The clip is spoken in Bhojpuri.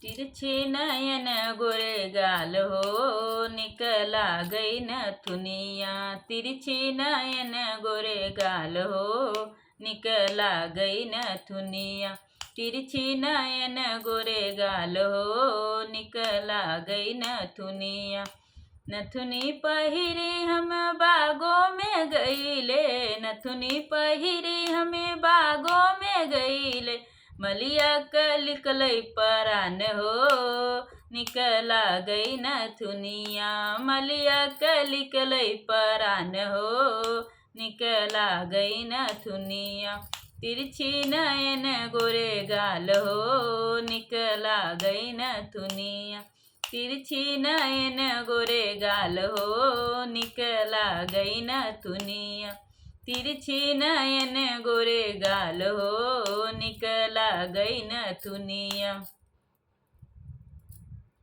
तिरछे नयन गोरे गाल हो, निकला गई नथुनिया। तिरछे नयन गोरे गाल हो, निकला गई नथुनिया। तिरछी नयन गोरे गाल हो, निकला गई नथुनिया। नथुनी पहिरे हम बागों में गईले, नथुनी पहिरे हमें बागों में गईले। मलिया कलिकलई परान हो, निकला गई नथुनिया। मलिया कलिकलई परान हो, निकला गई नथुनिया। तिरछी नयन गोरे गाल हो, निकला गई नथुनिया। तिरछी नयन गोरे गाल हो, निकला गई नथुनिया। तिरछी नयन गोरे गाल हो, निकला गई नथुनिया।